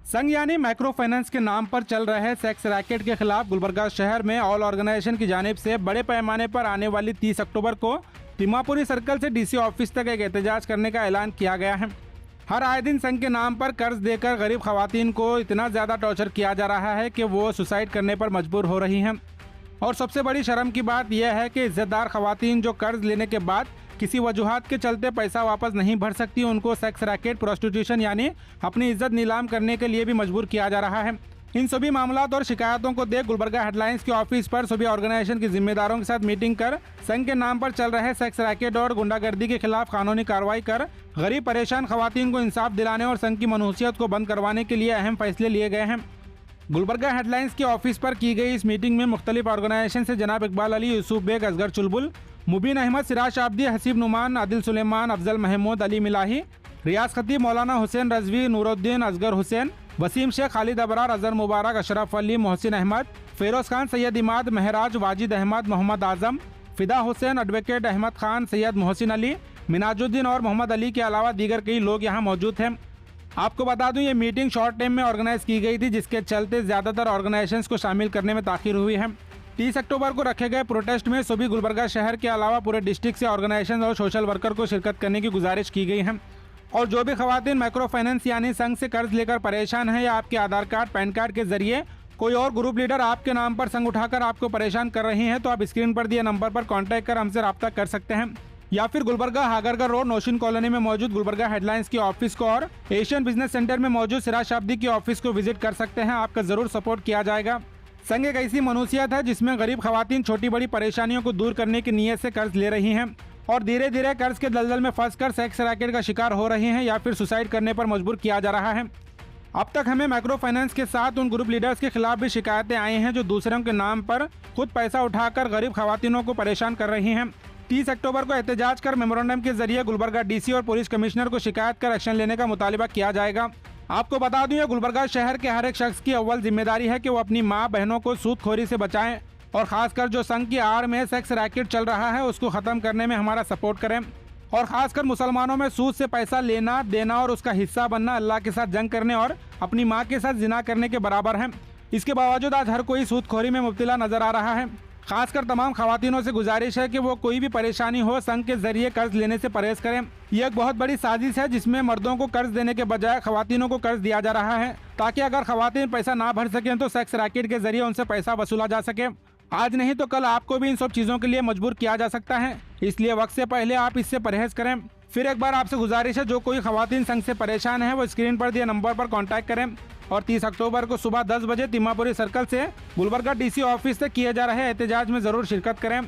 संघ यानी micro finance के नाम पर चल रहे सेक्स रैकेट के खिलाफ गुलबर्गा शहर में ऑल ऑर्गेनाइजेशन की जानिब से बड़े पैमाने पर आने वाली 30 अक्टूबर को तिम्मापुरी सर्कल से डीसी ऑफिस तक एक एहतजाज करने का ऐलान किया गया है। हर आए दिन संघ के नाम पर कर्ज देकर गरीब खवातीन को इतना ज़्यादा टॉर्चर किया जा रहा है कि वो सुसाइड करने पर मजबूर हो रही हैं। और सबसे बड़ी शर्म की बात यह है कि इज्जतदार खवातीन जो कर्ज लेने के बाद किसी वजूहात के चलते पैसा वापस नहीं भर सकती, उनको सेक्स रैकेट प्रोस्टिट्यूशन यानी अपनी इज्जत नीलाम करने के लिए भी मजबूर किया जा रहा है। इन सभी मामलात और शिकायतों को देख गुलबर्गा हेडलाइंस के ऑफिस पर सभी ऑर्गेनाइजेशन के जिम्मेदारों के साथ मीटिंग कर संघ के नाम पर चल रहे सेक्स रैकेट और गुंडागर्दी के खिलाफ कानूनी कार्रवाई कर गरीब परेशान खवातीन को इंसाफ दिलाने और संघ की मनहूसियत को बंद करवाने के लिए अहम फैसले लिए गए हैं। गुलबर्गा हेडलाइंस के ऑफिस पर की गई इस मीटिंग में मुख्तलिफ ऑर्गेनाइजेशन से जनाब इकबाल अली, यूसुफ बेग, असगर चुलबुल, मुबीन अहमद, सिराज आब्दी, हसीब नुमान, आदिल सुलेमान, अफजल महमूद, अली मिलाही, रियाज खतीब, मौलाना हुसैन रजवी, नूरुद्दीन, असगर हुसैन, वसीम शेख, खालिद अबरार, अजहर मुबारक, अशरफ अली, मोहसिन अहमद, फिरोज खान, सैयद इमाद, महराज, वाजिद अहमद, मोहम्मद आजम, फिदा हुसैन, एडवोकेट अहमद खान, सैयद मोहसिन अली, मिनाजुद्दीन और मोहम्मद अली के अलावा दीगर कई लोग यहाँ मौजूद हैं। आपको बता दूं ये मीटिंग शॉर्ट टाइम में ऑर्गेनाइज की गई थी, जिसके चलते ज़्यादातर ऑर्गेनाइजेशंस को शामिल करने में ताखिर हुई है। 30 अक्टूबर को रखे गए प्रोटेस्ट में सभी गुलबर्गा शहर के अलावा पूरे डिस्ट्रिक्ट से ऑर्गेनाइजेशन और सोशल वर्कर को शिरकत करने की गुजारिश की गई है। और जो भी खवातीन माइक्रो फाइनेंस यानी संघ से कर्ज लेकर परेशान है या आपके आधार कार्ड, पैन कार्ड के जरिए कोई और ग्रुप लीडर आपके नाम पर संघ उठाकर आपको परेशान कर रही हैं, तो आप स्क्रीन पर दिए नंबर पर कॉन्टैक्ट कर हमसे रब्ता कर सकते हैं या फिर गुलबर्गा हागरगर रोड नौशीन कॉलोनी में मौजूद गुलबर्गा हेडलाइंस के ऑफिस को और एशियन बिजनेस सेंटर में मौजूद सिराज शाब्दी के ऑफिस को विजिट कर सकते हैं। आपका जरूर सपोर्ट किया जाएगा। संघ एक ऐसी मनूसियत है जिसमें गरीब खवातीन छोटी बड़ी परेशानियों को दूर करने की नीयत से कर्ज ले रही हैं और धीरे धीरे कर्ज के दलदल में फंसकर सेक्स रैकेट का शिकार हो रही हैं या फिर सुसाइड करने पर मजबूर किया जा रहा है। अब तक हमें माइक्रो फाइनेंस के साथ उन ग्रुप लीडर्स के खिलाफ भी शिकायतें आई हैं जो दूसरों के नाम पर खुद पैसा उठाकर गरीब खवातीनों को परेशान कर रही हैं। 30 अक्टूबर को एहतजाज कर मेमोरेंडम के जरिए गुलबर्गा डीसी और पुलिस कमिश्नर को शिकायत कर एक्शन लेने का मुतालिबा किया जाएगा। आपको बता दूं ये गुलबर्गा शहर के हर एक शख्स की अव्वल जिम्मेदारी है कि वो अपनी माँ बहनों को सूदखोरी से बचाएं और खासकर जो संघ की आड़ में सेक्स रैकेट चल रहा है उसको ख़त्म करने में हमारा सपोर्ट करें। और ख़ासकर मुसलमानों में सूद से पैसा लेना देना और उसका हिस्सा बनना अल्लाह के साथ जंग करने और अपनी माँ के साथ जिना करने के बराबर है। इसके बावजूद आज हर कोई सूदखोरी में मुब्तला नजर आ रहा है। खासकर तमाम खवातीनों से गुजारिश है कि वो कोई भी परेशानी हो संघ के जरिए कर्ज लेने से परहेज करें। ये एक बहुत बड़ी साजिश है जिसमें मर्दों को कर्ज देने के बजाय खवातीनों को कर्ज दिया जा रहा है ताकि अगर खवातीन पैसा ना भर सकें तो सेक्स रैकेट के जरिए उनसे पैसा वसूला जा सके। आज नहीं तो कल आपको भी इन सब चीज़ों के लिए मजबूर किया जा सकता है, इसलिए वक्त से पहले आप इससे परहेज करें। फिर एक बार आपसे गुजारिश है जो कोई खवातीन संघ से परेशान है वो स्क्रीन पर दिए नंबर पर कॉन्टैक्ट करें और 30 अक्टूबर को सुबह 10 बजे तिम्मापुरी सर्कल से गुलबर्गा डीसी ऑफिस तक किए जा रहे एहतजाज में ज़रूर शिरकत करें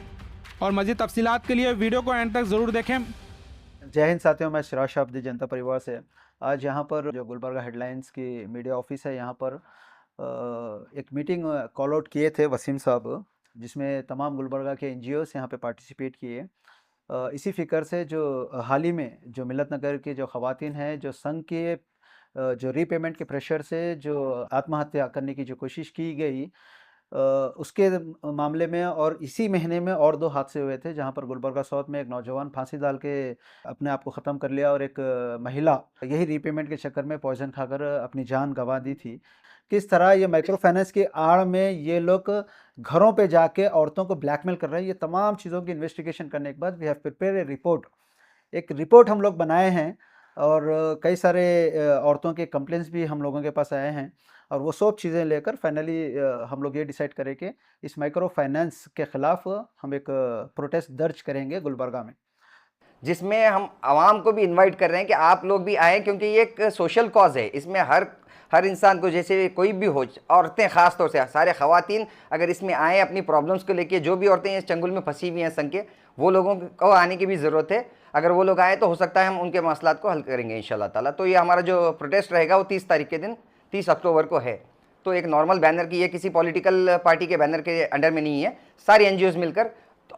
और मज़ीद तफसीलात के लिए वीडियो को एंड तक ज़रूर देखें। जय हिंद साथियों, मैं सिराज शाब्दी जनता परिवार से आज यहाँ पर जो गुलबर्गा हेडलाइंस की मीडिया ऑफिस है यहाँ पर एक मीटिंग कॉल आउट किए थे वसीम साहब, जिसमें तमाम गुलबर्गा के NGOs यहाँ पे पार्टिसिपेट किए। इसी फिक्र से जो हाल ही में जो मिलत नगर के जो ख़वातीन हैं जो संघ के जो रीपेमेंट के प्रेशर से जो आत्महत्या करने की जो कोशिश की गई उसके मामले में और इसी महीने में और 2 हादसे हुए थे जहां पर गुलबर्गा साउथ में एक नौजवान फांसी डाल के अपने आप को ख़त्म कर लिया और एक महिला यही रीपेमेंट के चक्कर में पॉइजन खाकर अपनी जान गंवा दी थी। किस तरह ये माइक्रो फाइनेंस की आड़ में ये लोग घरों पे जाके औरतों को ब्लैकमेल कर रहे हैं। ये तमाम चीज़ों की इन्वेस्टिगेशन करने के बाद we have prepare a report, एक रिपोर्ट हम लोग बनाए हैं और कई सारे औरतों के कंप्लेंट्स भी हम लोगों के पास आए हैं और वो सब चीज़ें लेकर फाइनली हम लोग ये डिसाइड करें कि इस माइक्रो फाइनेंस के ख़िलाफ़ हम एक प्रोटेस्ट दर्ज करेंगे गुलबर्गा में, जिसमें हम आवाम को भी इनवाइट कर रहे हैं कि आप लोग भी आएँ, क्योंकि ये एक सोशल कॉज है। इसमें हर इंसान को, जैसे कोई भी हो, औरतें ख़ास तौर से सारे ख़वातीन अगर इसमें आएँ अपनी प्रॉब्लम्स को लेके, जो भी औरतें इस चंगुल में फंसी हुई हैं संघ के, वो लोगों को आने की भी ज़रूरत है। अगर वो लोग आए तो हो सकता है हम उनके मसलात को हल करेंगे इंशाल्लाह ताला। तो ये हमारा जो प्रोटेस्ट रहेगा वो 30 तारीख के दिन 30 अक्टूबर को है। तो एक नॉर्मल बैनर की, ये किसी पॉलिटिकल पार्टी के बैनर के अंडर में नहीं है, सारी NGOs मिलकर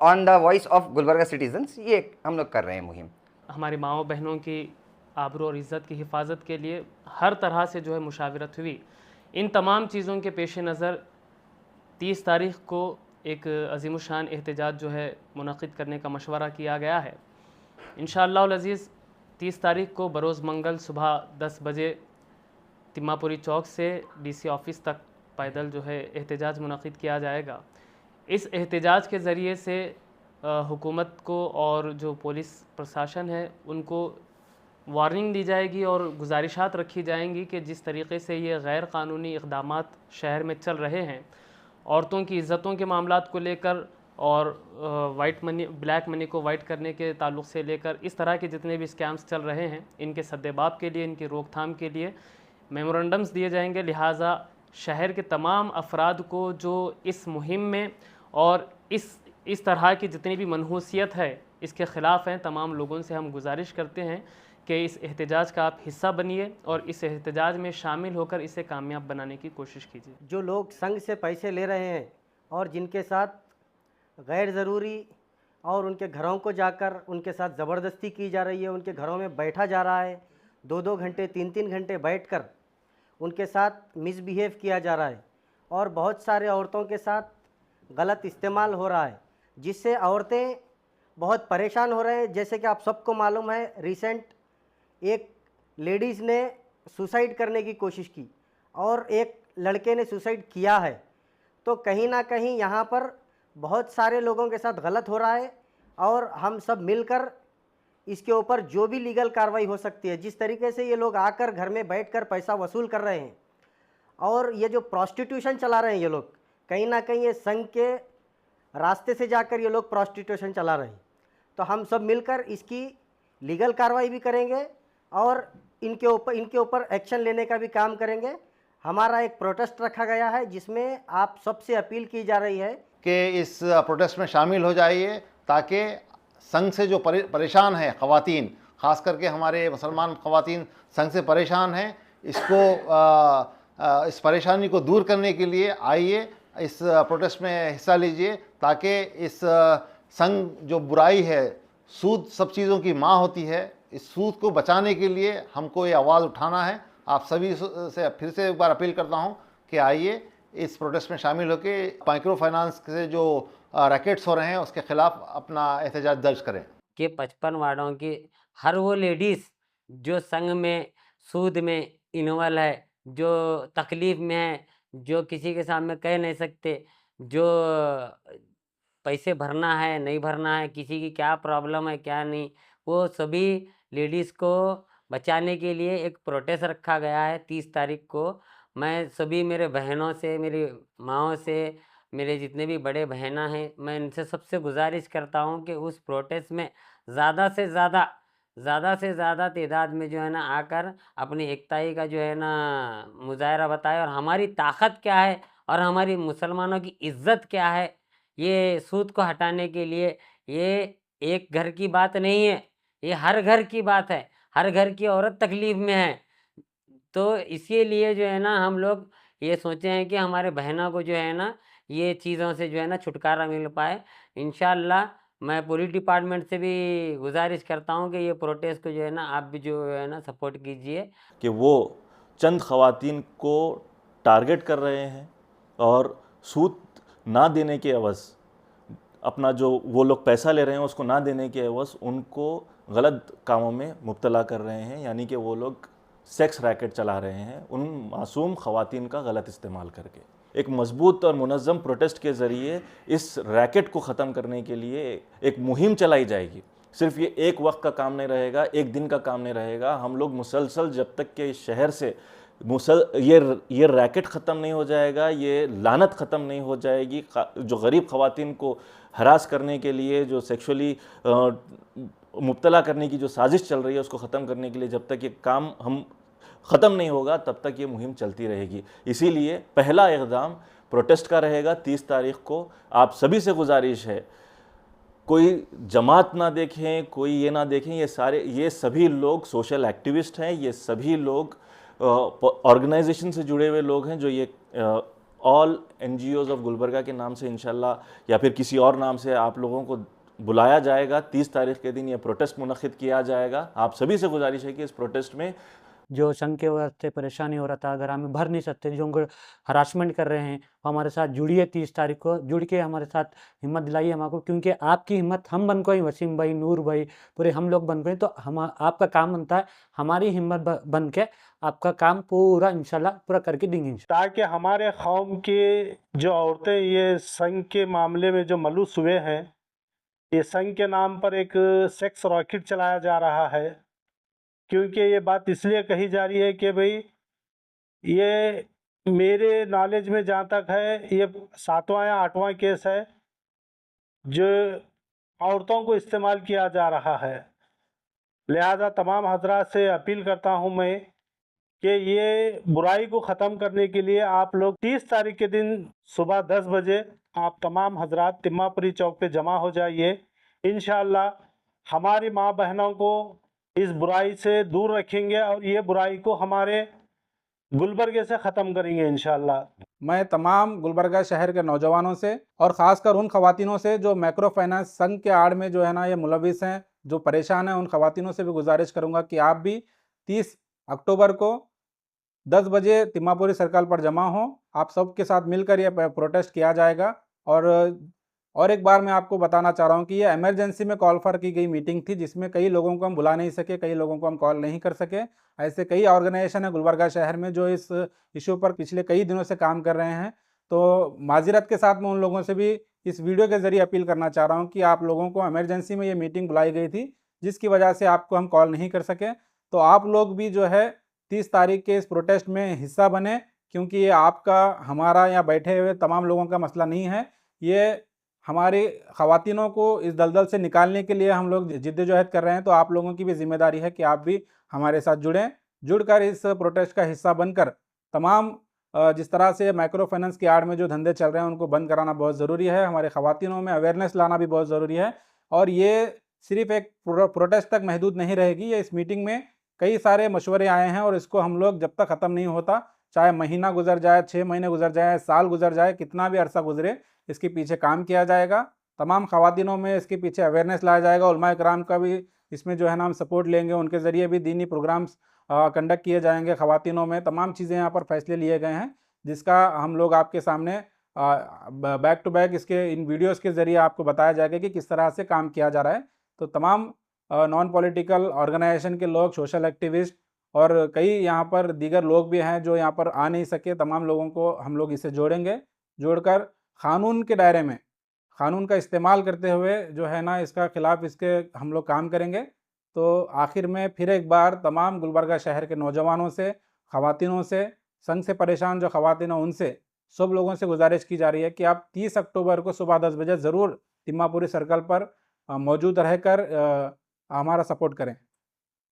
on the voice of Gulbarga citizens ये हम लोग कर रहे हैं मुहिम। हमारी माओ बहनों की आबरू और इज़्ज़त की हिफाजत के लिए हर तरह से जो है मुशावरत हुई। इन तमाम चीज़ों के पेश नज़र 30 तारीख़ को एक अज़ीमुशान एहतजाज जो है मुनक़िद करने का मशवरा किया गया है। इंशाअल्लाह अज़ीज़ 30 तारीख़ को बरोज़ मंगल सुबह 10 बजे तिम्मापुरी चौक से डीसी ऑफिस तक पैदल जो है एहतजाज मुनक़िद किया जाएगा। इस एहतजाज के ज़रिए से हुकूमत को और जो पुलिस प्रशासन है उनको वार्निंग दी जाएगी और गुजारिशात रखी जाएंगी कि जिस तरीके से ये गैर कानूनी इक़दामात शहर में चल रहे हैं, औरतों की इज़्ज़तों के मामलात को लेकर और वाइट मनी ब्लैक मनी को वाइट करने के ताल्लुक़ से लेकर इस तरह के जितने भी स्कैम्स चल रहे हैं, इनके सद्देबाब के लिए, इनकी रोकथाम के लिए मेमोरेंडम्स दिए जाएंगे। लिहाजा शहर के तमाम अफराद को जो इस मुहिम में और इस तरह की जितनी भी मनहूसियत है इसके ख़िलाफ़ हैं, तमाम लोगों से हम गुजारिश करते हैं कि इस एहतजाज का आप हिस्सा बनिए और इस एहतजाज में शामिल होकर इसे कामयाब बनाने की कोशिश कीजिए। जो लोग संघ से पैसे ले रहे हैं और जिनके साथ गैर ज़रूरी और उनके घरों को जाकर उनके साथ ज़बरदस्ती की जा रही है, उनके घरों में बैठा जा रहा है, 2-2 घंटे 3-3 घंटे बैठकर उनके साथ मिसबिहेव किया जा रहा है और बहुत सारे औरतों के साथ गलत इस्तेमाल हो रहा है, जिससे औरतें बहुत परेशान हो रहे हैं। जैसे कि आप सबको मालूम है, रिसेंट एक लेडीज़ ने सुसाइड करने की कोशिश की और एक लड़के ने सुसाइड किया है। तो कहीं ना कहीं यहाँ पर बहुत सारे लोगों के साथ गलत हो रहा है और हम सब मिलकर इसके ऊपर जो भी लीगल कार्रवाई हो सकती है, जिस तरीके से ये लोग आकर घर में बैठकर पैसा वसूल कर रहे हैं और ये जो प्रोस्टिट्यूशन चला रहे हैं ये लोग, कहीं ना कहीं ये संघ के रास्ते से जाकर ये लोग प्रोस्टिट्यूशन चला रहे हैं। तो हम सब मिलकर इसकी लीगल कार्रवाई भी करेंगे और इनके ऊपर एक्शन लेने का भी काम करेंगे। हमारा एक प्रोटेस्ट रखा गया है जिसमें आप सबसे अपील की जा रही है कि इस प्रोटेस्ट में शामिल हो जाइए, ताकि संघ से जो परेशान है ख़वातीन, ख़ास करके हमारे मुसलमान ख़वातीन संघ से परेशान हैं, इस परेशानी को दूर करने के लिए आइए, इस प्रोटेस्ट में हिस्सा लीजिए, ताकि इस संघ जो बुराई है, सूद सब चीज़ों की माँ होती है, इस सूद को बचाने के लिए हमको ये आवाज़ उठाना है। आप सभी से फिर से एक बार अपील करता हूँ कि आइए इस प्रोटेस्ट में शामिल होकर माइक्रो फाइनेंस से जो रैकेट्स हो रहे हैं उसके ख़िलाफ़ अपना एहतजाज दर्ज करें। कि 55 वार्डों की हर वो लेडीज़ जो संघ में सूद में इन्वॉल्व है, जो तकलीफ़ में है, जो किसी के सामने कह नहीं सकते, जो पैसे भरना है नहीं भरना है, किसी की क्या प्रॉब्लम है क्या नहीं, वो सभी लेडीज़ को बचाने के लिए एक प्रोटेस्ट रखा गया है 30 तारीख को। मैं सभी मेरे बहनों से, मेरी माँओं से, मेरे जितने भी बड़े बहना हैं, मैं इनसे सबसे गुजारिश करता हूँ कि उस प्रोटेस्ट में ज़्यादा से ज़्यादा तादाद में जो है ना आकर अपनी एकताई का जो है ना मुजाहरा बताए और हमारी ताकत क्या है और हमारी मुसलमानों की इज़्ज़त क्या है। ये सूद को हटाने के लिए ये एक घर की बात नहीं है, ये हर घर की बात है, हर घर की औरत तकलीफ़ में है। तो इसीलिए जो है ना हम लोग ये सोचे हैं कि हमारे बहनों को जो है ना ये चीज़ों से जो है ना छुटकारा मिल पाए। इंशाअल्लाह मैं पुलिस डिपार्टमेंट से भी गुजारिश करता हूँ कि ये प्रोटेस्ट को जो है ना आप भी जो है ना सपोर्ट कीजिए। कि वो चंद ख़वातीन को टारगेट कर रहे हैं और सूद ना देने के एवज़ अपना जो वो लोग पैसा ले रहे हैं उसको ना देने के एवज़ उनको गलत कामों में मुब्तला कर रहे हैं, यानी कि वो लोग सेक्स रैकेट चला रहे हैं उन मासूम ख़वातीन का गलत इस्तेमाल करके। एक मजबूत और मुनज़्ज़म प्रोटेस्ट के ज़रिए इस रैकेट को ख़त्म करने के लिए एक मुहिम चलाई जाएगी। सिर्फ ये एक वक्त का काम नहीं रहेगा, एक दिन का काम नहीं रहेगा। हम लोग मुसलसल जब तक के इस शहर से ये रैकेट ख़त्म नहीं हो जाएगा, ये लानत ख़त्म नहीं हो जाएगी, जो गरीब ख़वातीन को हरास करने के लिए, जो सेक्सुअली मुब्तला करने की जो साजिश चल रही है उसको ख़त्म करने के लिए जब तक ये काम हम ख़त्म नहीं होगा तब तक ये मुहिम चलती रहेगी। इसीलिए पहला इक़दाम प्रोटेस्ट का रहेगा 30 तारीख़ को। आप सभी से गुजारिश है, कोई जमात ना देखें, कोई ये ना देखें, ये सभी लोग सोशल एक्टिविस्ट हैं, ये सभी लोग ऑर्गेनाइजेशन से जुड़े हुए लोग हैं, जो ये ऑल NGOs ऑफ गुलबर्गा के नाम से इंशाल्लाह या फिर किसी और नाम से आप लोगों को बुलाया जाएगा। 30 तारीख़ के दिन ये प्रोटेस्ट मुनक़िद किया जाएगा। आप सभी से गुजारिश है कि इस प्रोटेस्ट में जो संघ के वास्ते परेशानी हो रहा था, अगर हमें भर नहीं सकते, जो उनको हरासमेंट कर रहे हैं, वो हमारे साथ जुड़िए 30 तारीख को, जुड़ के हमारे साथ हिम्मत दिलाइए हमको, क्योंकि आपकी हिम्मत हम बन को ही, वसीम भाई, नूर भाई, पूरे हम लोग बन गए, तो हम आपका काम बनता है हमारी हिम्मत बन के आपका काम पूरा इंशाल्लाह पूरा करके देंगे ताकि हमारे कौम की जो औरतें ये संघ के मामले में जो मलूस हुए हैं, ये संघ के नाम पर एक सेक्स रॉकेट चलाया जा रहा है। क्योंकि ये बात इसलिए कही जा रही है कि भाई ये मेरे नॉलेज में जहाँ तक है ये 7वां या 8वां केस है जो औरतों को इस्तेमाल किया जा रहा है। लिहाजा तमाम हजरात से अपील करता हूँ मैं कि ये बुराई को ख़त्म करने के लिए आप लोग 30 तारीख के दिन सुबह 10 बजे आप तमाम हजरात तिम्मापुरी चौक पे जमा हो जाइए। इंशाअल्लाह हमारी माँ बहनों को इस बुराई से दूर रखेंगे और ये बुराई को हमारे गुलबर्गे से ख़त्म करेंगे इंशाअल्लाह। मैं तमाम गुलबर्गा शहर के नौजवानों से और ख़ासकर उन ख़वातीनों से जो माइक्रो फाइनेंस संघ के आड़ में जो है ना ये मुलविस हैं, जो परेशान हैं, उन ख़वातीनों से भी गुजारिश करूँगा कि आप भी 30 अक्टूबर को 10 बजे तिम्मापुरी सर्कल पर जमा हो। आप सबके साथ मिलकर ये प्रोटेस्ट किया जाएगा। और एक बार मैं आपको बताना चाह रहा हूँ कि ये इमरजेंसी में कॉल फॉर की गई मीटिंग थी, जिसमें कई लोगों को हम बुला नहीं सके, कई लोगों को हम कॉल नहीं कर सके। ऐसे कई ऑर्गेनाइजेशन है गुलबर्गा शहर में जो इस इशू पर पिछले कई दिनों से काम कर रहे हैं। तो माज़रत के साथ मैं उन लोगों से भी इस वीडियो के ज़रिए अपील करना चाह रहा हूँ कि आप लोगों को इमरजेंसी में ये मीटिंग बुलाई गई थी, जिसकी वजह से आपको हम कॉल नहीं कर सके। तो आप लोग भी जो है 30 तारीख के इस प्रोटेस्ट में हिस्सा बने, क्योंकि ये आपका, हमारा यहाँ बैठे हुए तमाम लोगों का मसला नहीं है। ये हमारी ख़वातीनों को इस दलदल से निकालने के लिए हम लोग जिद्दोजहद कर रहे हैं। तो आप लोगों की भी ज़िम्मेदारी है कि आप भी हमारे साथ जुड़कर इस प्रोटेस्ट का हिस्सा बनकर तमाम जिस तरह से माइक्रो फाइनेंस की आड़ में जो धंधे चल रहे हैं उनको बंद कराना बहुत ज़रूरी है। हमारे ख़वातीनों में अवेयरनेस लाना भी बहुत ज़रूरी है। और ये सिर्फ़ एक प्रोटेस्ट तक महदूद नहीं रहेगी। ये इस मीटिंग में कई सारे मशवरे आए हैं और इसको हम लोग जब तक ख़त्म नहीं होता, चाहे महीना गुजर जाए, 6 महीने गुजर जाए, साल गुजर जाए, कितना भी अरसा गुजरे, इसके पीछे काम किया जाएगा। तमाम ख़वातीनों में इसके पीछे अवेयरनेस लाया जाएगा। उलमा कराम का भी इसमें जो है ना हम सपोर्ट लेंगे। उनके ज़रिए भी दीनी प्रोग्राम्स कंडक्ट किए जाएंगे। ख़वातीनों में तमाम चीज़ें यहाँ पर फ़ैसले लिए गए हैं, जिसका हम लोग आपके सामने बैक टू बैक इसके इन वीडियोज़ के ज़रिए आपको बताया जाएगा कि किस तरह से काम किया जा रहा है। तो तमाम नॉन पॉलिटिकल ऑर्गेनाइजेशन के लोग, सोशल एक्टिविस्ट और कई यहाँ पर दीगर लोग भी हैं जो यहाँ पर आ नहीं सके, तमाम लोगों को हम लोग इससे जोड़ेंगे। जोड़कर क़ानून के दायरे में क़ानून का इस्तेमाल करते हुए जो है ना इसका ख़िलाफ़ इसके हम लोग काम करेंगे। तो आखिर में फिर एक बार तमाम गुलबर्गा शहर के नौजवानों से, ख़वातीनों से, संघ से परेशान जो ख़वातीन हैं उनसे, सब लोगों से गुजारिश की जा रही है कि आप 30 अक्टूबर को सुबह 10 बजे ज़रूर तिम्मापुरी सर्कल पर मौजूद रहकर हमारा सपोर्ट करें।